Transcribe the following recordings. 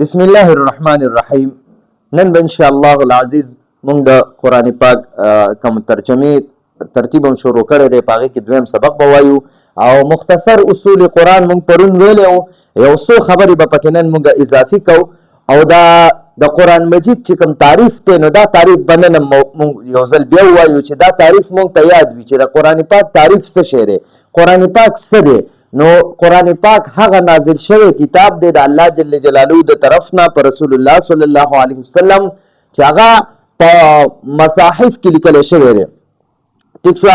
بسم الله الرحمن الرحیم. نن به ان شاء الله العزیز موږ د قرآن پاک کوم ترجمه ترتیب هم شروع کړی دی، په هغې کې دویم سبق به وایو او مختصر اصول قرآن موږ پرون ویلی وو. یو څو خبرې به پکې نن موږ اضافي کوو او دا د قرآن مجید چې کوم تعریف دی نو دا تعریف به نن موږ یو ځل بیا ووایو چې دا تعریف موږ ته یاد وي چې د قرآن پاک تعریف څه شی دی، قرآن پاک څه دی. نو قرآن پاک هغه نازل شوی کتاب دی د الله جل جلاله د طرف نه په رسول الله صلی الله علیه وسلم چې هغه په مصاحف کې لیکل شوی دی. ټیک شو،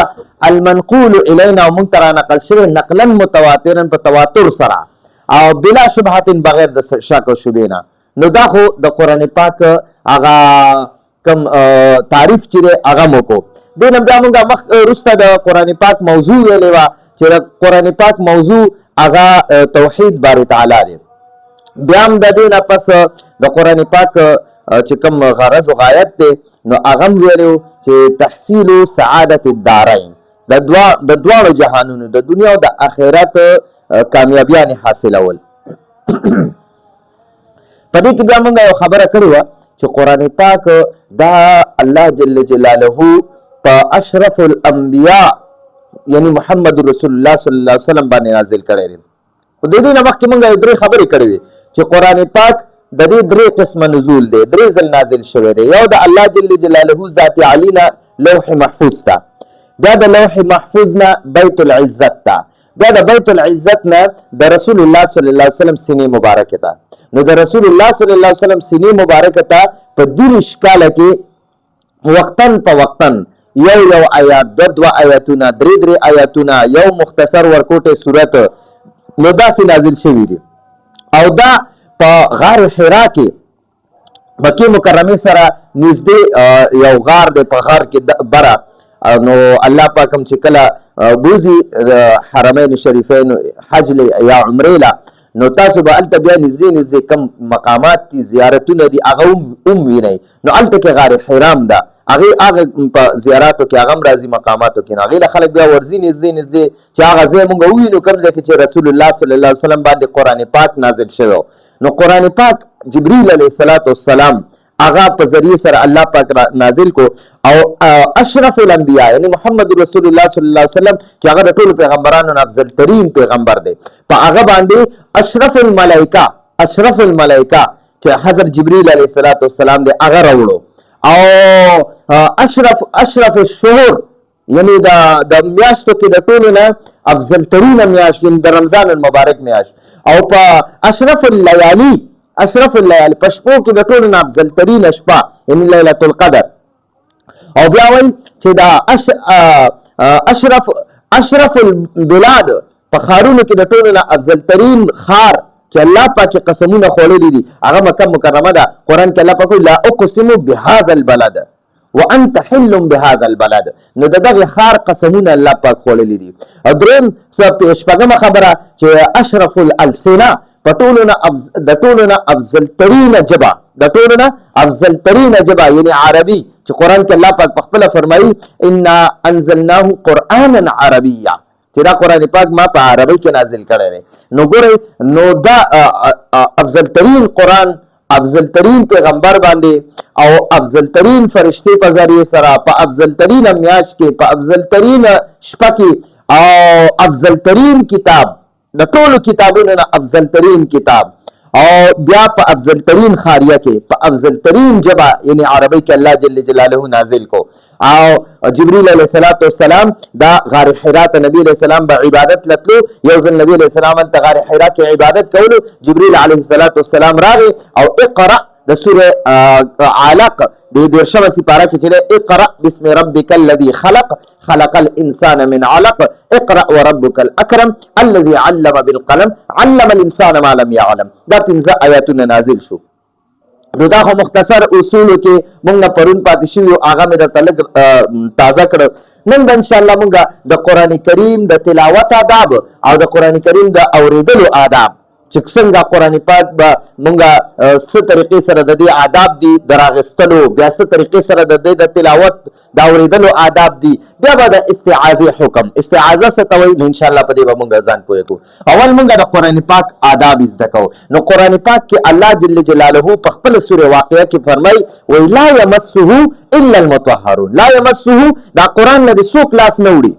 المنقول الینا موږ ته رانقل شوی نقلا متواترا په تواتر سره او بلا شبهه بغیر د شک او شبهه نه. نو دا خو د قرآن پاک هغه کم تعریف چې دی هغه مو کو. دې نه بیا موږ مخ وروسته د قرآن پاک موضوع ویلې وه چې د قرآن پاک موضوع هغه توحید باری تعالی دی. بیا هم د دې نه پس د قرآن پاک چې کوم غرض او غایت دی نو هغه هم ویلو چې تحصیل سعادت الدارین، د دواړو جهانونو د دنیا او د آخرت کامیابیانې حاصلول. په دې کې بیا موږ یو خبره کړې وه چې قرآن پاک دا الله جل جلاله په اشرف الانبیاء یعنی محمد رسول الله صلی الله علیه وسلم باندې نازل کړی دی. د دې نه مخکې موږ یو درې خبرې کړې وې چې قرآن پاک د دې درې قسمه نزول دی، درې ځل نازل شوی دی. یو د الله جل جلاله ذات علی نه لوح محفوظ ته، بیا د لوح محفوظ نه بیت العزت ته، بیا د بیت العزت نه د رسول الله صلی الله علیه وسلم سینې مبارکه ته. نو د رسول الله صلی الله علیه وسلم سینې مبارکه ته په 23 کاله کې وقتن په وقتن یو آیات، دو آیاتونه، درې آیاتونه، یو مختصر ورکوټه صورت نو داسې نازل شوی دی. او دا په غار حرا کې مکې مکرمه سره نږدې یو غار دی، په غار کې بره نو الله پاک هم چې کله بوزي حرمین شریفین حج یا عمرې له نو تاسو به هلته بیا نږدې کم مقامات دي، زیارتونه دي، هغه هم وینئ. نو هلته کې غار حرام ده، هغه په زیاراتو کې هغه هم راځي، مقاماتو کې هغې له خلک بیا ورځي نږدې چې هغه ځای مونږ ووینو کوم ځای کې چې رسول الله صلی الله علیه وسلم باندې قرآن پاک نازل شوی. نو قرآن پاک جبریل علیه السلام هغه په ذریعه سره الله پاک نازل کو او اشرف الانبیاء یعنی محمد رسول الله صلی الله علیه وسلم چې هغه د ټولو پیغمبرانو نه افضل ترین پیغمبر دی، په هغه باندې اشرف الملائکه چې حضرت جبریل علیه السلام دی هغه راوړو او اشرف الشهور یعنی د میاشتو کې د ټولو نه افضل ترین میاشت یعنی د رمضان المبارک میاشت او په اشرف اللیالي په شپو کې د ټولو نه افضل ترین شپه یعنی لیلة القدر. او بیا وایي چې دا اشرف البلاد په ښارونو کې د ټولو نه افضل ترین ښار چې الله پاک قسمونه خوړلي دي هغه مکه مکرمه ده. قرآن کې الله پاک لا اقسم بهذا البلد وانت حل بهذا البلد، نو دغه ښار قسمونه الله پاک خوړلي دي. او دریم شپږمه خبره چې اشرف الالسنه د ټولو نه افضل ترینه ژبه یعنی عربي چې قرآن کې الله پاک په خپله فرمایي انا انزلناه قرآنا عربیا چې دا قرآن پاک ما په عربی کې نازل کړی دی. نو ګورئ نو دا افضل ترین قرآن، افضل ترین پیغمبر باندې او افضل ترین فرشتې په ذریعه سره په افضل ترین میاشت کې په افضل ترین شپه کې او افضل ترین کتاب د ټولو کتابونو نه افضل ترین کتاب او بیا په افضل ترین خاریه کې په افضل ترین ژبه یعنی عربی کې الله جل جلاله نازل کو. او جبریل علیه السلام دا غار حرا ته نبی علیه السلام به عبادت لتلو. یو ځل نبی علیه السلام ته غار حرا کې عبادت کولو، جبریل علیه السلام راغی او اقرأ د سوره علق د 10مه سپاره کې چې اقرأ بسم ربک الذی خلق الانسان من علق اقرأ وربک الاکرم الذي علم بالقلم علم الانسان ما لم يعلم. دا 15 آیاتونه نازل شو. نو دا خو مختصر اصولو کې مونږ پرون پاتې شوي هغه مې درته لږ تازه کړه. نن به انشاءالله مونږ د قرآن کریم د تلاوت آداب او د قرآن کریم د اورېدلو آداب چې څنګه قرآن پاک به مونږه څه طریقې سره د دې آداب دي د راغستلو، بیا څه طریقې سره د دې د تلاوت د اورېدلو آداب دي، بیا به د استعاذې حکم. استعاذه څه ته وایي؟ نو انشاءالله په دې به مونږ ځان پوه کړو. اول مونږ د قرآن پاک آداب زده کوو. نو قرآن پاک کې الله جل جلاله په خپل سورې واقعه کې فرمایي وایي لا یمسه الا المطهرون. لا یمسه دا قرآن نه د څوک لاس نه وړي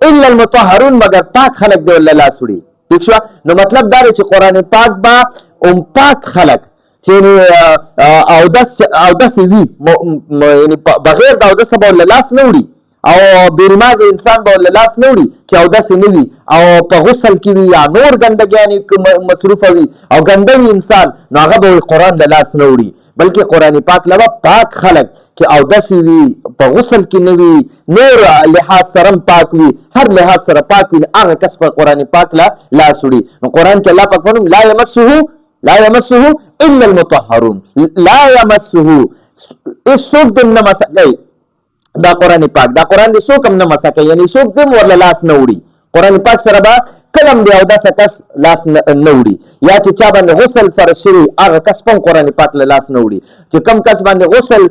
الا المطهرون مگر پاک خلق دی ولله لاس وړي. ٹھیک شو؟ نو مطلب دا دی چې قرآن پاک با پاک خلق چې اودس وي یعنی بغیر د اودس به ولله لاس نه وړي او بېنماز انسان به ولله لاس نه وړي چې اودس نه وي او په غسل کې وي یا نور ګندګیانې مصروفه وي او ګنده وي انسان، نو هغه به قرآن له لاس نه وړي. بلکې قرآن پاک لبا پاک خلق چې اودس وي په غسل کې نه وي نور لحاظ سره پاک وي هر لحاظ سره پاک وي هغه کس په قرآن پاک لا لاس وړي. نو قرآن کې الله پاک فرمایي لا یمسه الا المطهرون. لا یمسه څوک دم نه مسکي دا قرآن پاک، دا قرآن دې څوک هم نه مسکي یعنی څوک دم ورله لاس نه وړي. قرآن پاک سره به کلم دی او داسې کس لاس نه وړي، یا چې چا باندې غسل فرض شوی هغه کس په قرآن پاک له لاس نه وړي. چې کم کس باندې غسل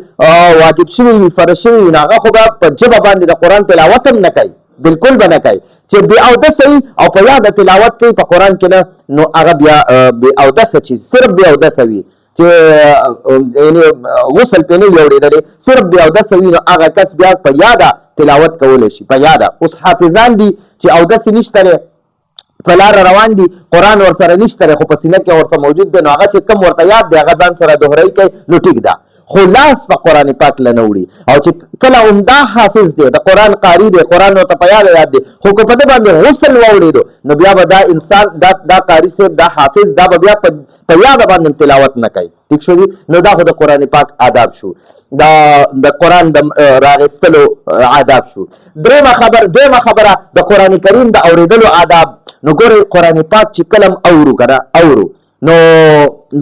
واجب شوی وي فرض شوی وي هغه خو به په ژبه باندې د قرآن تلاوت هم نه کوي، بالکل به نه کوي. چې بې اودسه وي او په یاد تلاوت کوي په قرآن کې نه نو هغه بیا بې اودسه چې صرف بې اودسه وي چې یعنی غسل پې نه وي اورېدلی صرف بې اودسه وي نو هغه کس بیا په یاده تلاوت کولی شي. په یاده اوس حافظان دي چې اودسې نشته دی په لاره روان دي قرآن ورسره نشته دی خو په سینه کې ورسره موجود دی نو هغه چې کم ورته یاد دی هغه ځان سره دوهروي کوي نو ټیک ده، خو لاس په قرآن پاک له نه وړي. او چې کله عمده حافظ دی د قرآن قاري دی قرآن ورته په یاد دی خو که په ده باندې غسل واورېدو نو بیا به دا انسان دا قاري صاحب دا حافظ دا به بیا په یاد باندې تلاوت نه کوي. ٹھیک شو؟ نو دا خو د قرآن پاک آداب شو، د قرآن د راغستلو آداب شو. دویمه خبره د قرآن کریم د اورېدلو آداب. نو ګورئ قرآن پاک چې کلم اورو کنه اورو نو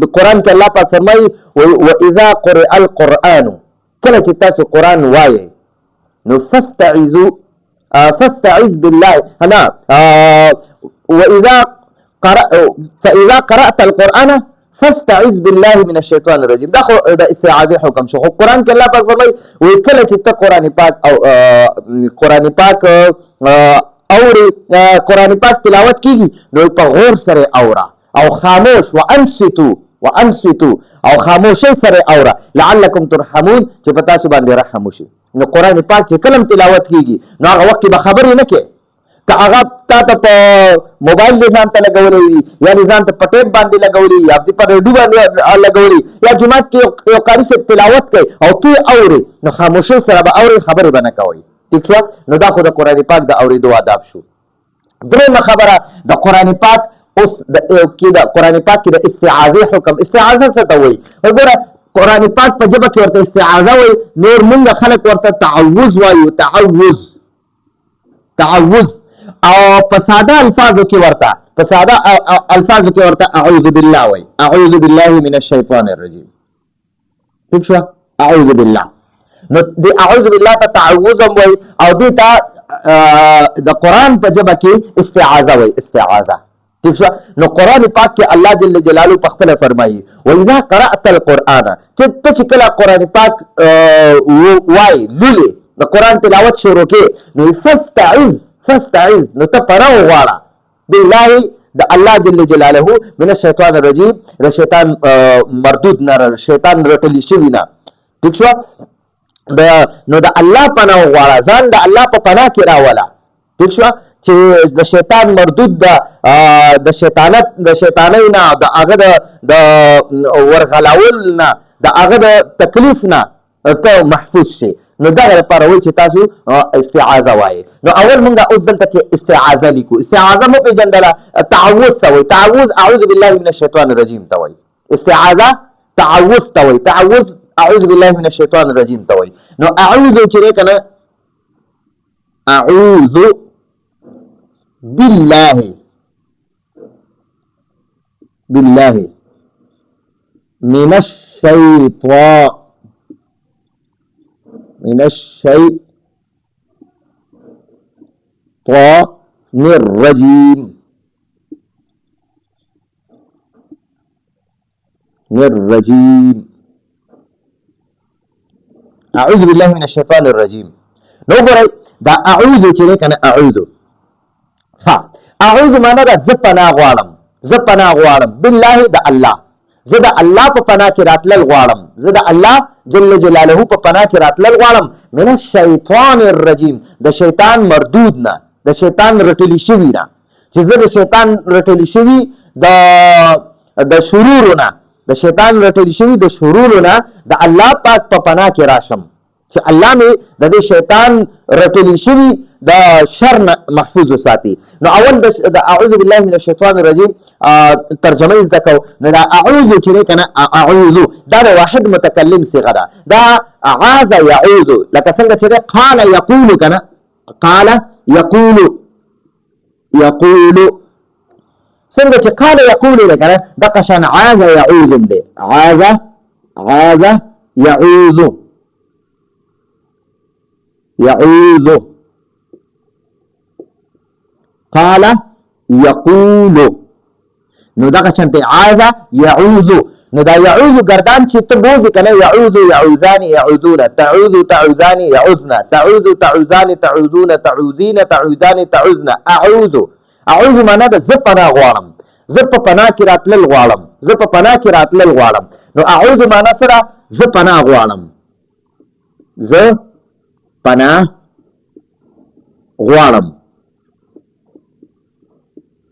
د قرآن کې الله پاک فرمایي واذا قرئ القرآن کله چې تاسو قرآن وایئ نو فاستعذ بالله نه فاذا قرأت القرآن فاستعذ بالله من الشیطان الرجیم. دا خو د استعاذې حکم شو. خو قرآن کې الله پاک فرمایي وایي کله چې ته قرآن پاک اوري قرآن پاک تلاوت کیږي نو په غور سره اورا او خاموش وانصتو او خاموشي سره اورا لعلکم ترحمون چې په تاسو باندې رحم وشي. نو قرآن پاک چې کلم تلاوت کیږي نو هغه وخت به خبرې نه کوي که هغه تا ته په موبایل دې ځان ته لګولی وي یا دې ځان ته په ټیپ باندې لګولی یا دې په ریډیو باندې لګولی یا جومات کې یو قاري صاحب تلاوت کوي او ته اورې نو خاموشي سره به اورې خبرې به نه کوئ. ٹھیک شو؟ نو دا خو د قرآن پاک د اورېدو آداب شو. درېیمه خبره د قرآن پاک اوس د قرآن پاک کې د استعاذې حکم. استعاذه څه ته وایي؟ وګوره قرآن پاک په ژبه کې ورته استعاذه وایي، نور مونږ خلک ورته تعوذ وایو. تعوذ او په ساده الفاظو کې ورته اعوذ بالله وایي. اعوذ بالله من الشیطان الرجیم. ٹھیک شو؟ اعوذ بالله نو د اعوذ بالله ته تعوذ هم وایي او دې ته د قرآن په ژبه کې استعاذه وایي. استعاذه ٹھیک شو؟ نو قرآن پاک کې الله جل جلاله په خپله فرمایي واذا قرأت القرآن چې ته چې کله قرآن پاک وایي لولې د قرآن تلاوت شروع کې نو فاستعذ نو ته پناه وغواړه بالله د الله جل جلاله من الشیطان الرجیم د شیطان مردود نه شیطان رټلی شوي نه. ٹھیک شو؟ نو د الله پناه وغواړه ځان د الله په پناه کې راوله. ٹھیک شو؟ چې د شیطان مردود د شیطانۍ نه د هغه د ورغلاول نه د هغه د تکلیف نه ته محفوظ شي. نو دغه لپاره وایي چې تاسو استعاذه وایي. نو اول مونږ اوس دلته کې استعاذه لیکو. استعاذه مو پېژندله تعوذ ته وایي. تعوذ اعوذ بالله من الشیطان الرجیم ته وایي. استعاذه تعوذ ته وایي. تعوذ اعوذ بالله من الشیطان الرجیم ته وایي. نو اعوذ چې دی که نه اعوذ بالله من الشيطان الرجيم. الرجیم. اعوذ بالله من الشیطان الرجیم. نو ګورئ دا اعوذ چې دی کنه اعوذ اعوذ معنا دا زه پناه غواړم، زه پناه غواړم بالله د الله، زه د الله په پناه کې راتلل غواړم، زه د الله جل جلاله په پناه کې راتلل غواړم من الشیطان الرجیم، د شیطان مردود نه، د شیطان رټلی شوي نه، چې زه د شیطان رټلی شوي د شرورو نه، د شیطان رټلی شوي د شرورو نه د الله پاک په پناه کې راشم، چې الله مې د دې شیطان رټلی شوي د شر نه محفوظ وساتي. نو اول د اعوذ بالله من الشیطان الرجیم ترجمه یې زده کوو. نو دا اعوذ چې دی که نه اعوذ دا د واحد متکلم صیغه ده. دا اعاذ یعوذ لکه څنګه چې دی قال یقول که نه قال یقول څنګه چې قال یقول دی که نه دقه شان عاذ یعوذ دی. عاذ یعوذ قال یقول نو دغه چنته عاذ یعوذ. نو دا یعوذ گردان چې ته بوزي کنه یعوذ یعوذان یعوذون تعوذ تعوذان یعوذن تعوذ تعوذان تعوذون تعوذین تعوذان تعوذن اعوذ. اعوذ معنا د زه پناه غواړم، زه په پناه کې راتلل غواړم، زه په پناه کې راتلل غواړم. نو اعوذ معنا سره زه پناه غواړم، زه پناه غواړم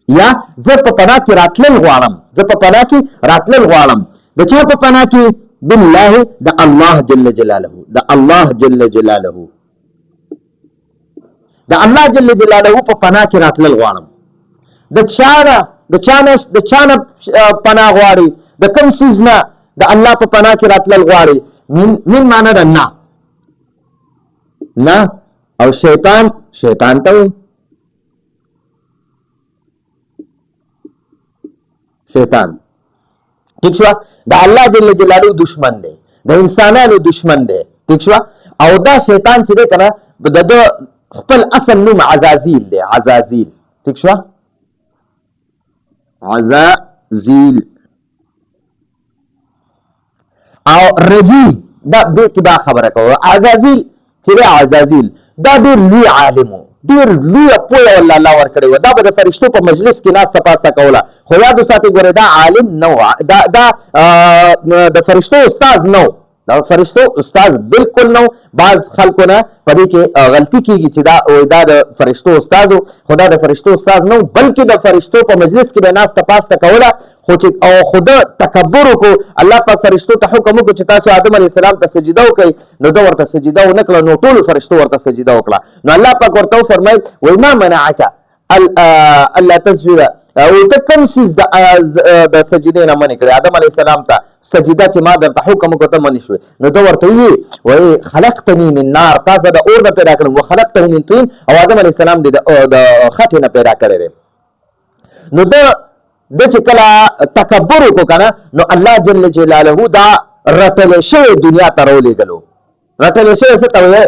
یا زه په پناه کې راتلل غواړم، زه په پناه کې راتلل غواړم. د چا په پناه کې؟ بالله د الله جل جلاله، د الله جل جلاله، د الله جل جلاله په پناه کې راتلل غواړم. د چانه پناه غواړي، د کوم څیز نه د الله په پناه کې راتلل غواړي. من معنا د نه او شیطان ته وایي شیطان. ٹھیک شو؟ دا الله جل جلاله دشمن دی، د انسانانو دشمن دی. ٹھیک شو؟ او دا شیطان چې دی کنه د خپل اصل نوم عزازیل دی. عزازیل. ٹھیک شو؟ عزازیل او رجیم دا دې کې دا خبره کوو. عزازیل چې دی عزازیل دا ډېر لوی عالم و، ډېر لویه پوهه والله الله ورکړې وه. دا به د فرشتو په مجلس کې ناسته پاسته کوله، خو یاد وساتئ ګورئ دا عالم نه و، دا د فرشتو استاذ نه و، د فرشتو استاذ بالکل نه و. بعض خلکو نه په دې کې غلطي کېږي چې دا د فرشتو استاذ و، خو دا د فرشتو استاذ نه و، بلکې د فرشتو په مجلس کې به ناسته پاسته کوله. خو چې او خود تکبر وکړو، الله پاک فرشتو ته حکم وکړو چې تاسو آدم علیه السلام ته سجده وکړئ، نو ده ورته سجده ونه کړه، نو ټولو فرشتو ورته سجده وکړه. نو الله پاک ورته وفرمیل وایي ما منعک الا تسجد، او ته کوم څیز د سجدې نه منې کړې آدم علیه السلام ته سجده چې ما درته حکم وکړو ته منې شوې. نو ده ورته وایي خلقتنی من نار، تاسو د اور نه پیدا کړم، وخلقته من طین، او آدم علیه السلام دې د خټې نه پیدا کړی دی. نو ده چې کله تکبر وکړو کنه نو الله جل جلاله دا رټلې شوی دنیا ته راولېږلو. رټلې شوی څه ته وایي؟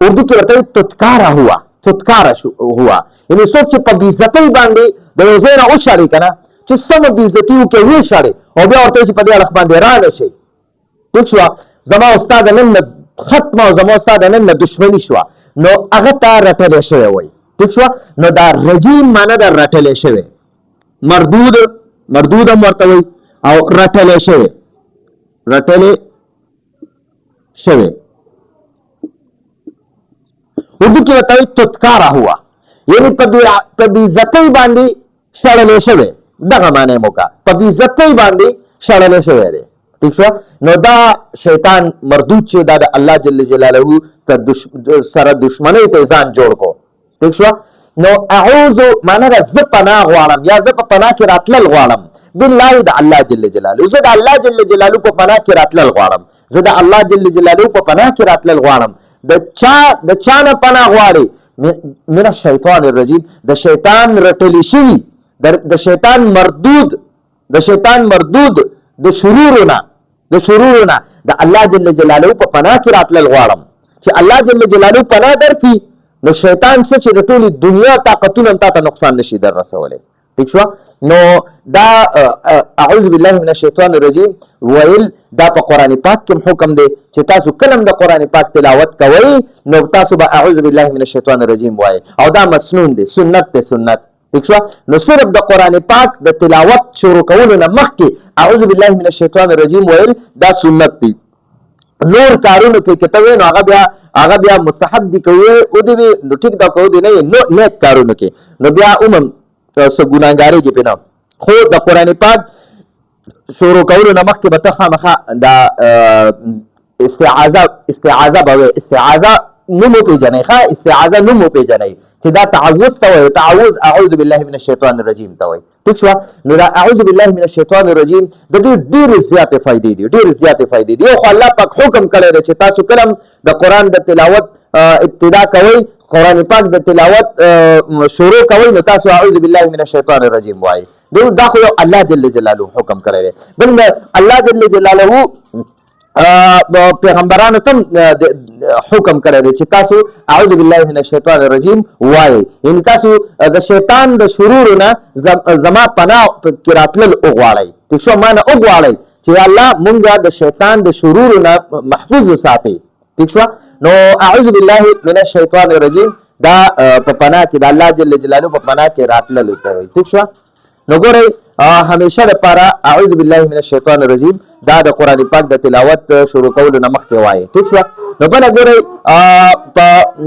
اردو کې ورته تتکارا هوا، تتکارا هوا، یعنې څوک چې په بېعزتۍ باندې د یو ځای نه وشاړي که نه، چې سمه بېعزتي وکړي وشاړي او بیا ورته وایي چې په دې اړخ باندې را نه شئ. ټیک شوه؟ زما او ستا د نن نه ختمه او زما او ستا د نن نه دښمني شوه، نو هغه ته رټلی شوی وایي. ټیک شوه؟ نو دا رجیم معنا د رټلی شوی، مردود هم ورته وایي او رټلی شوی اردو کې ورته وایي تتکارا هوا، یعنې په بېعزتۍ باندې شړلی شوی، دغه معنی مو وکړه، په بېعزتۍ باندې شړلی شوی دی. ٹھیک شو؟ نو دا شیطان مردود چې دا د الله جل جلاله سره دشمنۍ ته ځان جوړ کو. ٹھیک شو؟ نو اعوذ معنا ده زه پناه غواړم یا زه په پناه کې راتلل غواړم بالله د الله جل جلاله. زه د الله جل جلاله په پناه کې راتلل غواړم، زه د الله جل جلاله په پناه کې راتلل غواړم. د چا نه پناه غواړي؟ من الشیطان الرجیم، د شیطان رټلی شوي، د شیطان مردود د شرورونه د الله جل جلاله په پناه کې راتلل غواړم. چې الله جل جلاله پناه درکړي نو شیطان څه چې د ټولې دنیا طاقتونه هم تا ته نقصان نشي در رسولی. ٹھیک شو نو دا اعوذ بالله من الشیطان الرجیم ویل دا په قران پاک کې حکم دی چې تاسو کلم د قران پاک تلاوت کوئ نو تاسو به اعوذ بالله من الشیطان الرجیم وایي او دا مسنون دی سنت ته سنت ٹھیک شو نو صرف د قران پاک د تلاوت شروع کولو نه مخکې اعوذ بالله من الشیطان الرجیم ویل دا سنت دی نور کارونو کې کتوي نو هغه بیا مستحب دي کوي او دی نو ټیک دا کوي نه نو نیک کارونو کې نو بیا سو ګناګاری کې پنه خو د قران پاک شروع کولو نه مخکې به ته خامخا دا استعاذه به استعاذه نومو پیژنې ښه استعاذه نومو پیژنې چې دا تعوذ ته وایي تعوذ اعوذ بالله من الشیطان الرجیم ته وایي ټیک شو نو دا اعوذ بالله من الشیطان الرجیم د دې ډېرې زیاتې فائدې دي خو الله پاک حکم کړی دی چې تاسو کلم د قران د تلاوت ابتدا کوئ قرآن پاک د تلاوت شروع کوي نو تاسو اعوذ بالله من الشیطان الرجیم وایي دا خو الله جل جلاله حکم کړی دی بل الله جل جلاله پیغمبرانو تم حکم کړی دی چې تاسو اعوذ بالله من الشیطان الرجیم وایي یعنی تاسو د شیطان د شرور نه زما پناه کې راتلل وغواړئ ټیک شو معنی وغواړئ چې الله مونږه د شیطان د شرور نه محفوظ وساتئ ٹھیک شو نو اعوذ بالله من الشیطان الرجیم دا په پناه کې د الله جل جلاله په پناه کې راتلل کوي ٹھیک شو نو ګورئ همیشه لپاره اعوذ بالله من الشیطان الرجیم دا د قران پاک د تلاوت شروع کولو نه مخکې وایي ٹھیک شو نو بل ګورئ په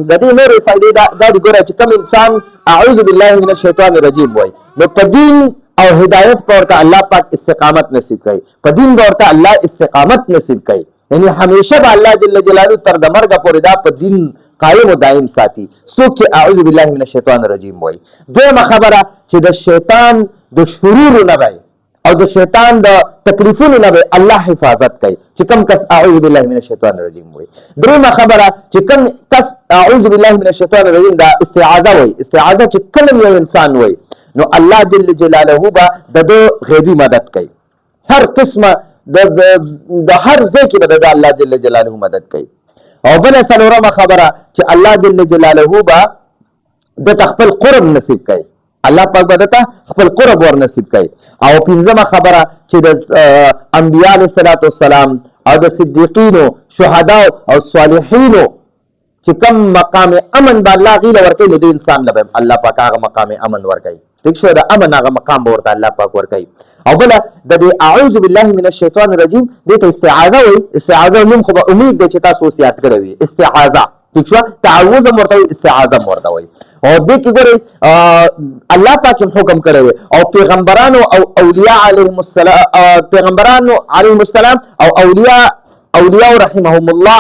د دې نورې فائدې دا د ګورئ چې کوم انسان اعوذ بالله من الشیطان الرجیم وایي نو په دین او هدایت پر ته الله پاک استقامت نصیب کوي په دین ورته الله استقامت نصیب کوي یعنی همیشه به الله جل جلاله تر د مرګ پورې دا په دین قائم او دائم ساتي څوک چې اعوذ بالله من الشیطان الرجیم وایي دویمه خبره چې د شیطان د شرور نه وایي او د شیطان د تکلیفونو نه الله حفاظت کوي چې کم کس اعوذ بالله من الشیطان الرجیم وایي دریمه خبره چې کم کس اعوذ بالله من الشیطان الرجیم دا استعاذه وایي استعاذه چې کلم یو انسان وایي نو الله جل جلاله به د غیبی مدد کوي هر قسمه د هر ځای کې به د الله جل جلاله مدد کوي او بل څلورمه خبره چې الله جل جلاله به د خپل قرب نصیب کوي الله پاک به د خپل قرب ور نصیب کوي او پنځمه خبره چې د انبیاء علیهم السلام او د صدیقینو شهدا او صالحینو چې کم مقام امن به الله غیله ورکوي نو د انسان له الله پاک هغه مقام امن ورکوي ٹھیک شو د امن هغه مقام به ورته الله پاک ورکوي او بل د اعوذ بالله من الشیطان الرجیم د استعاذه وي استعاذه نوم خو به امید دی چې تاسو سیات کړی وي استعاذه ٹھیک شو تعوذ مرته استعاذه مرته وي او د کې ګوري الله پاک حکم کړی او پیغمبرانو او اولیاء علیهم السلام او اولیاء رحمهم الله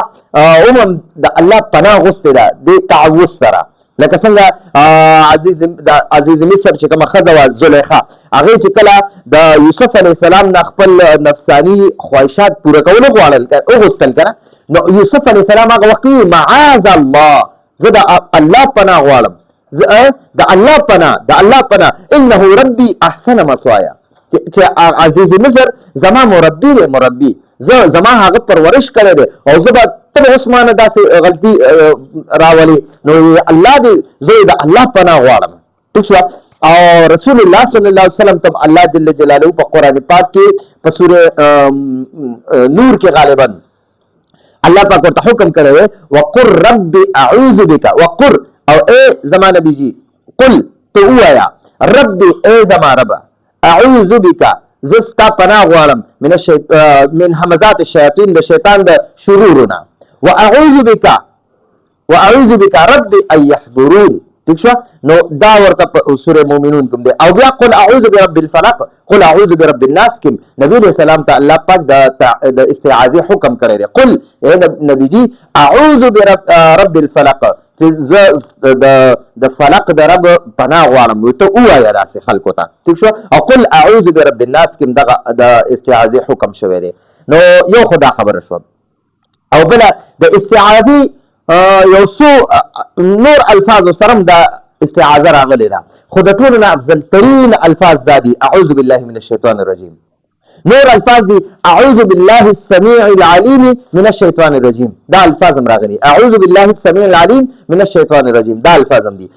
د الله پناه غوښته ده د تعوذ سره لکه څنګه عزیز مصر چې کومه ښځه وه زلیخا هغې چې کله د یوسف علیه السلام نه خپل نفساني خواهشات پوره کول وغوښتل که نه نو یوسف علیه السلام هغه وخت وایي معاذ الله زه د الله پناه غواړم د الله پناه انه ربي احسن مثوایا چې عزیز مصر زما مربي زما هغه پرورش کړی دی او زه به ته اوس مانه داسې غلطي راولي نو الله دې زه د الله پناه غواړم ٹھیک شو او رسول الله صلی الله علیه وسلم تم الله جل جلاله په قران پاک کې په سوره نور کې غالبا الله پاک ورته حکم کړی دی وقر رب اعوذ بک وقر او اے زما نبی جی قل تو وایا رب اے زما رب اعوذ بک زستا پناه غواړم من همزات الشیاطین د شیطان د شرورنا واعوذ بک رب ان يحضرون ٹھیک شو نو دا ورته سوره مومنون کوم دی او بیا قل اعوذ برب الفلق قل اعوذ برب الناس کوم نبی علیہ السلام ته الله پاک د استعاذه حکم کړی دی قل اے نبی جی اعوذ برب الفلق د فلق د رب پناه غواړم ته وایا داسې خلکو ته ٹھیک شو او قل اعوذ برب الناس کوم د استعاذه حکم شوی دی نو یو خدا خبر شو او بل د استعاذه یو څو نور الفاظ سرم د استعاذه راغلی ده خو د ټولو نه افضل ترین الفاظ دا دي اعوذ بالله من الشیطان الرجیم نور الفاظ دي اعوذ بالله السميع العليم من الشیطان الرجیم دا الفاظ هم راغلي اعوذ بالله السميع العليم من الشیطان الرجیم دا الفاظ هم دي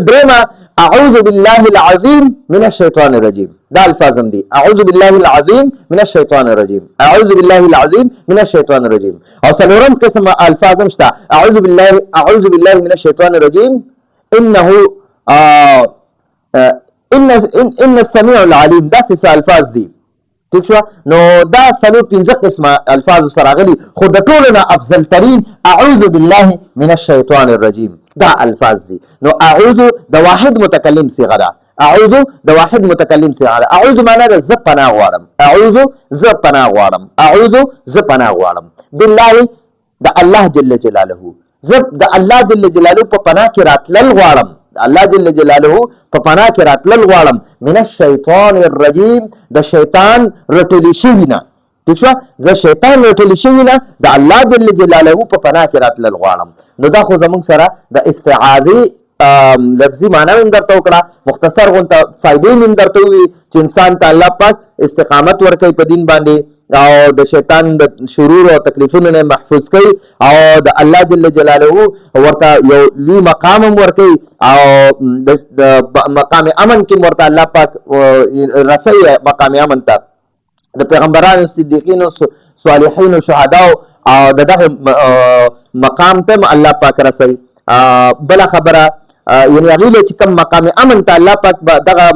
درېمه اعوذ بالله العظیم من الشیطان الرجیم. دا الفاظ هم دي. اعوذ بالله العظیم من الشیطان الرجیم، اعوذ بالله العظیم من الشیطان الرجیم. او څلورم قسم الفاظ هم شته. اعوذ بالله من الشیطان الرجیم انه ان السميع العليم. دا څه الفاظ دي. ٹھیک شو. نو دا څلور پنځه قسمه الفاظ سره غلي، خو د ټولو نه افضل ترين اعوذ بالله من الشیطان الرجیم. دا الفاظ دي. نو اعوذ د واحد متکلم صيغه ده. اعوذ د واحد متکلم صيغه ده. اعوذ معنا د ز پناه غواړم. اعوذ ز پناه غواړم. اعوذ ز پناه غواړم. بالله د الله جل جلاله. ز د الله جل جلاله په پناه کې راتلل غواړم. الله جل جلاله په پناه کې راتلل غواړم. من الشیطان الرجیم، د شیطان رټلی شوی نه. ٹھیک شو. د شیطان رټلی شوی نه د الله جل جلاله په پناه کې راتلل غواړم. نو دا خو زموږ سره د استعاذې لفظي معنا هم درته وکړه، مختصر غونته فائدې هم درته وي چې انسان ته الله پاک استقامت ورکوي په دین باندې، او د شیطان د شرور او تکلیفونو نه محفوظ کوي، او د الله جل جلاله ورته یو لوی مقام هم ورکوي، او د مقام امن کې ورته الله پاک رسوي. مقام امن ته د پیغمبرانو، صدیقینو، صالحینو، شهداو او دغه مقام ته الله پاک رسوي. بل خبره یعنی هغه چې کوم مقام امن ته الله پاک دغه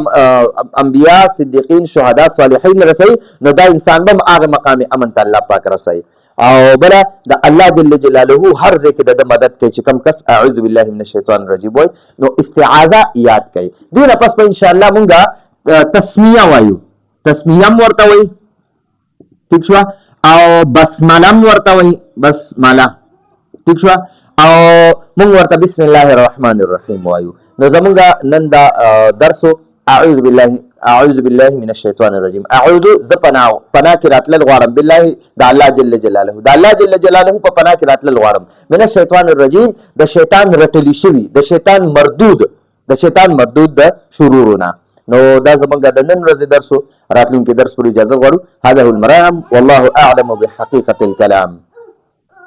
انبیا، صدیقین، شهدا، صالحین رسوي، نو دا انسان به هغه مقام امن ته الله پاک رسوي. او بل د الله جل جلاله هر ځای کې د مدد کوي چې کوم کس اعوذ بالله من الشیطان الرجیم وای، نو استعاذہ یاد کوي. دغه پس په ان شاء الله مونږه تسمیه وایو. تسمیه ورته وای. ٹھیک شو. او بسمله ورته وای. بسمله. ٹھیک شو. او مونږ ورته بسم الله الرحمن الرحیم وایو. نو زمونږه نن دا درسو اعوذ بالله من الشیطان الرجیم. اعوذ ز پناه کې راتلل غواړم. بالله د الله جل جلاله، د الله جل جلاله په پناه کې راتلل غواړم. من الشیطان الرجیم، د شیطان رټلی شوی، د شیطان مردود د شرورونه. نو دا زمونږه د نن ورځې درسو. راتلونکي درس پر اجازه غواړو. هذا هو المرام والله اعلم بحقیقة الكلام.